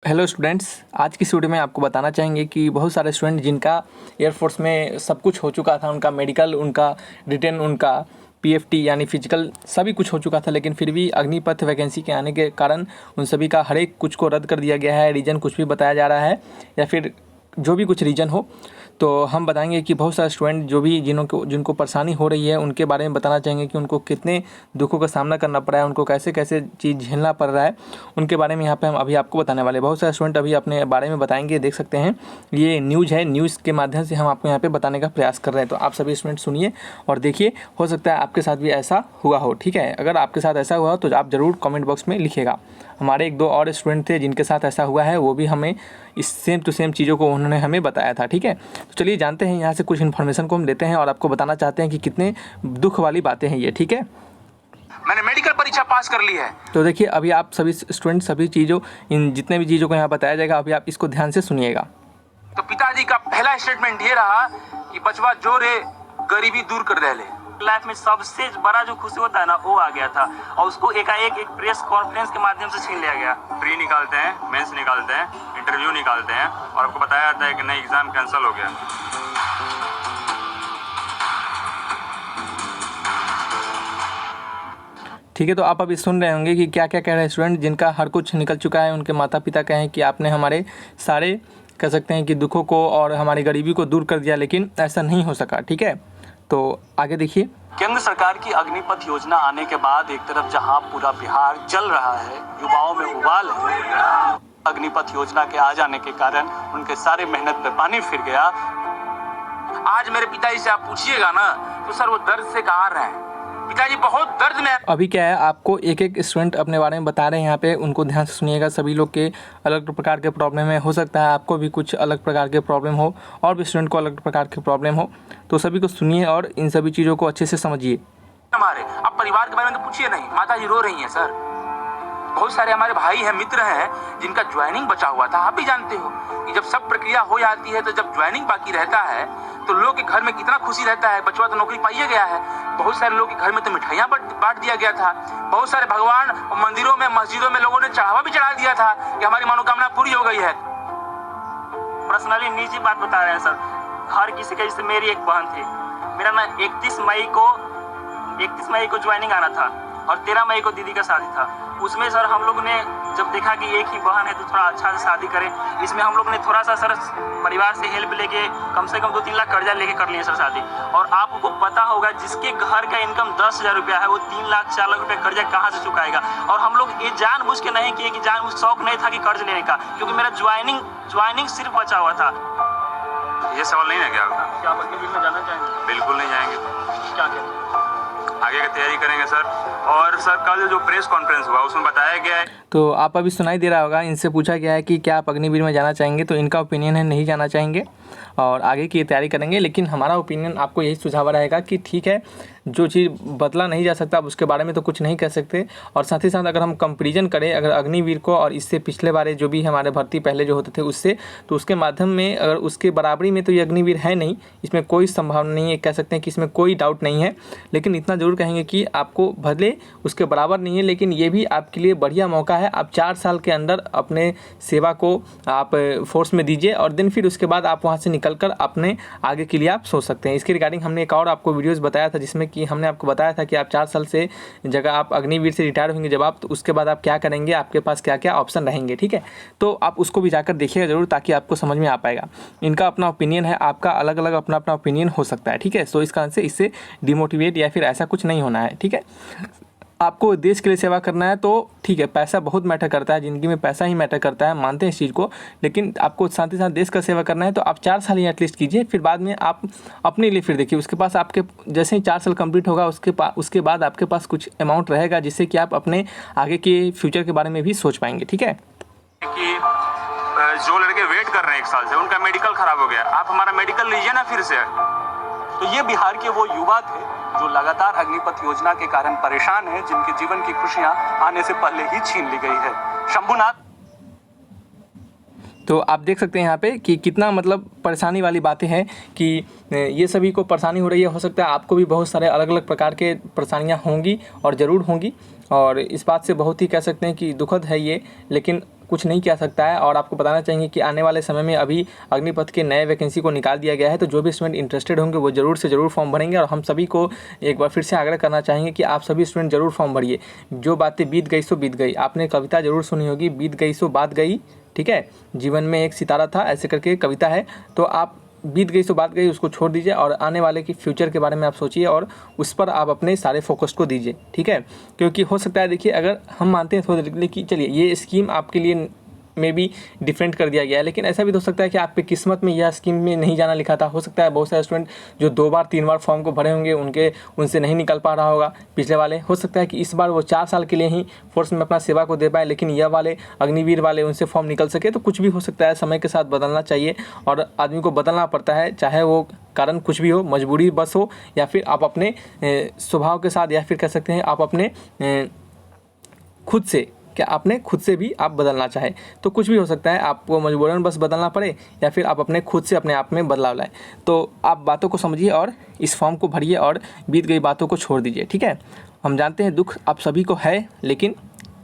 Hello students, आज की इस वीडियो में आपको बताना चाहेंगे कि बहुत सारे स्टूडेंट जिनका एयरफोर्स में सब कुछ हो चुका था, उनका मेडिकल, उनका रिटन, उनका पीएफटी यानी फिजिकल सभी कुछ हो चुका था, लेकिन फिर भी अग्निपथ वैकेंसी के आने के कारण उन सभी का हर एक कुछ को रद्द कर दिया गया है। रीज़न कुछ भी बताया जा रहा है या फिर जो भी कुछ रीज़न हो, तो हम बताएंगे कि बहुत सारे स्टूडेंट जो भी जिनको परेशानी हो रही है उनके बारे में बताना चाहेंगे कि उनको कितने दुखों का सामना करना पड़ा है, उनको कैसे कैसे चीज़ झेलना पड़ रहा है, उनके बारे में यहाँ पे हम अभी आपको बताने वाले हैं। बहुत सारे स्टूडेंट अभी अपने बारे में बताएंगे, देख सकते हैं ये न्यूज़ है, न्यूज़ के माध्यम से हम आपको यहाँ पे बताने का प्रयास कर रहे हैं। तो आप सभी स्टूडेंट सुनिए और देखिए, हो सकता है आपके साथ भी ऐसा हुआ हो। ठीक है, अगर आपके साथ ऐसा हुआ हो तो आप ज़रूर कमेंट बॉक्स में लिखिएगा। हमारे एक दो और स्टूडेंट थे जिनके साथ ऐसा हुआ है, वो भी हमें इस सेम टू सेम चीज़ों को उन्होंने हमें बताया था। ठीक है, तो चलिए जानते हैं, यहाँ से कुछ इन्फॉर्मेशन को हम लेते हैं और आपको बताना चाहते हैं कि कितने दुख वाली बातें हैं ये। ठीक है, मैंने मेडिकल परीक्षा पास कर ली है। तो देखिए, अभी आप सभी स्टूडेंट सभी चीज़ों, इन जितने भी चीज़ों को यहाँ बताया जाएगा, अभी आप इसको ध्यान से सुनिएगा। तो पिताजी का पहला स्टेटमेंट ये रहा कि बचवा जो रे गरीबी दूर कर दे ले। लाइफ में सबसे बड़ा जो खुशी होता है ना, वो आ गया था और उसको एकाएक एक प्रेस कॉन्फ्रेंस के माध्यम से छीन लिया गया। प्री निकालते हैं, मेंस निकालते हैं, इंटरव्यू निकालते हैं और आपको बताया जाता है कि नहीं, एग्जाम कैंसिल हो गया। ठीक है, तो आप अभी सुन रहे होंगे कि क्या क्या कह रहे हैं स्टूडेंट जिनका हर कुछ निकल चुका है। उनके माता पिता कहें कि आपने हमारे सारे कह सकते हैं कि दुखों को और हमारी गरीबी को दूर कर दिया, लेकिन ऐसा नहीं हो सका। ठीक है, तो आगे देखिए। केंद्र सरकार की अग्निपथ योजना आने के बाद एक तरफ जहां पूरा बिहार जल रहा है, युवाओं में उबाल है, अग्निपथ योजना के आ जाने के कारण उनके सारे मेहनत पे पानी फिर गया। आज मेरे पिताजी से आप पूछिएगा ना तो सर वो दर्द से कहा रहे हैं। पिताजी बहुत दर्द में। अभी क्या है, आपको एक एक स्टूडेंट अपने बारे में बता रहे हैं यहाँ पे, उनको ध्यान से सुनिएगा। सभी लोग के अलग प्रकार के प्रॉब्लम है, हो सकता है आपको भी कुछ अलग प्रकार के प्रॉब्लम हो और भी स्टूडेंट को अलग प्रकार के प्रॉब्लम हो, तो सभी को सुनिए और इन सभी चीज़ों को अच्छे से समझिए। हमारे अब परिवार के बारे में तो पूछिए नहीं, माता जी रो रही हैं सर। बहुत सारे हमारे भाई हैं, मित्र हैं जिनका ज्वाइनिंग बचा हुआ था। आप भी जानते हो कि जब सब प्रक्रिया हो जाती है तो जब ज्वाइनिंग बाकी रहता है तो लोग के घर में कितना खुशी रहता है। बचवा तो नौकरी पाइए गया है। बहुत सारे लोग के घर में तो मिठाइयाँ बांट दिया गया था। बहुत सारे भगवान मंदिरों में, मस्जिदों में लोगों ने चढ़ावा भी चढ़ा दिया था कि हमारी मनोकामना पूरी हो गई है। पर्सनली निजी बात बता रहे हैं सर, हर किसी का, जैसे मेरी एक बहन थी, मेरा ना 31 मई को ज्वाइनिंग आना था और 13 मई को दीदी का शादी था। उसमें सर हम लोग ने जब देखा कि एक ही बहन है तो थोड़ा अच्छा से शादी करें, इसमें हम लोग ने थोड़ा सा सर परिवार से हेल्प लेके कम से कम 2-3 लाख कर्जा लेके कर लिए सर शादी। और आपको पता होगा जिसके घर का इनकम 10,000 रुपया है वो 3 लाख 4 लाख रुपया कर्जा कहाँ से चुकाएगा। और हम लोग ये जानबूझ के नहीं किए कि जानबूझ, शौक नहीं था कि कर्ज लेने का, क्योंकि मेरा ज्वाइनिंग सिर्फ बचा हुआ था। ये सवाल नहीं है क्या आपका? क्या आप अग्निवीर में जाना चाहेंगे? बिल्कुल नहीं जाएंगे। क्या कहते हैं? आगे की तैयारी करेंगे सर। और सर कल जो प्रेस कॉन्फ्रेंस हुआ उसमें बताया गया है, तो आप अभी सुनाई दे रहा होगा, इनसे पूछा गया है कि क्या आप अग्निवीर में जाना चाहेंगे, तो इनका ओपिनियन है नहीं जाना चाहेंगे और आगे की तैयारी करेंगे। लेकिन हमारा ओपिनियन आपको यही सुझाव रहेगा कि ठीक है, जो चीज़ बदला नहीं जा सकता उसके बारे में तो कुछ नहीं कह सकते। और साथ ही साथ अगर हम कंपैरिजन करें अगर अग्निवीर को और इससे पिछले बारे जो भी हमारे भर्ती पहले जो होते थे उससे, तो उसके माध्यम में अगर उसके बराबरी में तो ये अग्निवीर है नहीं, इसमें कोई संभावना नहीं है, कह सकते हैं कि इसमें कोई डाउट नहीं है। लेकिन इतना ज़रूर कहेंगे कि आपको भले उसके बराबर नहीं है, लेकिन ये भी आपके लिए बढ़िया मौका है। आप 4 साल के अंदर अपने सेवा को आप फोर्स में दीजिए और दिन फिर उसके बाद आप वहाँ से निकलकर अपने आगे के लिए आप सोच सकते हैं। इसके रिगार्डिंग हमने एक और आपको वीडियोज़ बताया था जिसमें कि हमने आपको बताया था कि आप 4 साल से जगह आप अग्निवीर से रिटायर होंगे जब आप, तो उसके बाद आप क्या करेंगे, आपके पास क्या क्या ऑप्शन रहेंगे। ठीक है, तो आप उसको भी जाकर देखिएगा ज़रूर ताकि आपको समझ में आ पाएगा। इनका अपना ओपिनियन है, आपका अलग अलग अपना अपना ओपिनियन हो सकता है। ठीक है, सो इस कारण से इससे डिमोटिवेट या फिर ऐसा कुछ नहीं होना है। ठीक है, आपको देश के लिए सेवा करना है तो ठीक है, पैसा बहुत मैटर करता है, ज़िंदगी में पैसा ही मैटर करता है, मानते हैं इस चीज़ को। लेकिन आपको साथ ही साथ देश का सेवा करना है तो आप 4 साल ही एटलीस्ट कीजिए, फिर बाद में आप अपने लिए फिर देखिए। उसके पास आपके जैसे ही 4 साल कंप्लीट होगा उसके बाद आपके पास कुछ अमाउंट रहेगा जिससे कि आप अपने आगे के फ्यूचर के बारे में भी सोच पाएंगे। ठीक है, कि जो लड़के वेट कर रहे हैं 1 साल से, उनका मेडिकल खराब हो गया, आप हमारा मेडिकल लीजिए ना फिर से। तो ये बिहार के वो युवा थे जो लगातार अग्निपथ योजना के कारण परेशान हैं, जिनके जीवन की खुशियां आने से पहले ही छीन ली गई है। शंभुनाथ, तो आप देख सकते हैं यहाँ पे कि कितना मतलब परेशानी वाली बातें हैं कि ये सभी को परेशानी हो रही है। हो सकता है आपको भी बहुत सारे अलग अलग प्रकार के परेशानियाँ होंगी और ज़रूर होंगी, और इस बात से बहुत ही कह सकते हैं कि दुखद है ये। लेकिन कुछ नहीं किया सकता है। और आपको बताना चाहिए कि आने वाले समय में अभी अग्निपथ के नए वैकेंसी को निकाल दिया गया है, तो जो भी स्टूडेंट इंटरेस्टेड होंगे वो ज़रूर से ज़रूर फॉर्म भरेंगे। और हम सभी को एक बार फिर से आग्रह करना चाहेंगे कि आप सभी स्टूडेंट ज़रूर फॉर्म भरिए। जो बातें बीत गई सो बीत गई, आपने कविता ज़रूर सुनी होगी, बीत गई सो बात गई, ठीक है। जीवन में एक सितारा था, ऐसे करके कविता है। तो आप बीत गई सो बात गई उसको छोड़ दीजिए और आने वाले की फ्यूचर के बारे में आप सोचिए और उस पर आप अपने सारे फोकस को दीजिए, ठीक है। क्योंकि हो सकता है, देखिए, अगर हम मानते हैं थोड़ी देर के लिए कि चलिए ये स्कीम आपके लिए में भी डिफरेंट कर दिया गया है, लेकिन ऐसा भी हो सकता है कि आपके किस्मत में यह स्कीम में नहीं जाना लिखा था। हो सकता है बहुत सारे स्टूडेंट जो 2 बार 3 बार फॉर्म को भरे होंगे उनसे नहीं निकल पा रहा होगा पिछले वाले। हो सकता है कि इस बार वो 4 साल के लिए ही फोर्स में अपना सेवा को दे पाए, लेकिन यह वाले अग्निवीर वाले उनसे फॉर्म निकल सके। तो कुछ भी हो सकता है, समय के साथ बदलना चाहिए और आदमी को बदलना पड़ता है, चाहे वो कारण कुछ भी हो, मजबूरी बस हो या फिर आप अपने स्वभाव के साथ, या फिर कह सकते हैं आप अपने खुद से, क्या आपने खुद से भी आप बदलना चाहें तो कुछ भी हो सकता है। आपको मजबूरन बस बदलना पड़े या फिर आप अपने खुद से अपने आप में बदलाव लाएं। तो आप बातों को समझिए और इस फॉर्म को भरिए और बीत गई बातों को छोड़ दीजिए, ठीक है। हम जानते हैं दुख आप सभी को है, लेकिन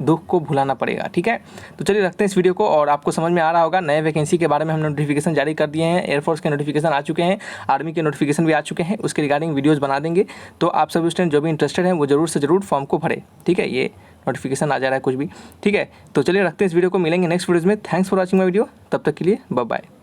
दुख को भुलाना पड़ेगा, ठीक है। तो चलिए रखते हैं इस वीडियो को। और आपको समझ में आ रहा होगा, नए वैकेंसी के बारे में हमने नोटिफिकेशन जारी कर दिए हैं। एयरफोर्स के नोटिफिकेशन आ चुके हैं, आर्मी के नोटिफिकेशन भी आ चुके हैं, उसके रिगार्डिंग वीडियोस बना देंगे। तो आप सभी स्टूडेंट जो भी इंटरेस्टेड हैं वो ज़रूर से ज़रूर फॉर्म को भरें, ठीक है। ये नोटिफिकेशन आ जा रहा है कुछ भी, ठीक है। तो चलिए रखते हैं इस वीडियो को, मिलेंगे नेक्स्ट वीडियोज़ में। Thanks for watching my video, तब तक के लिए बाय बाय।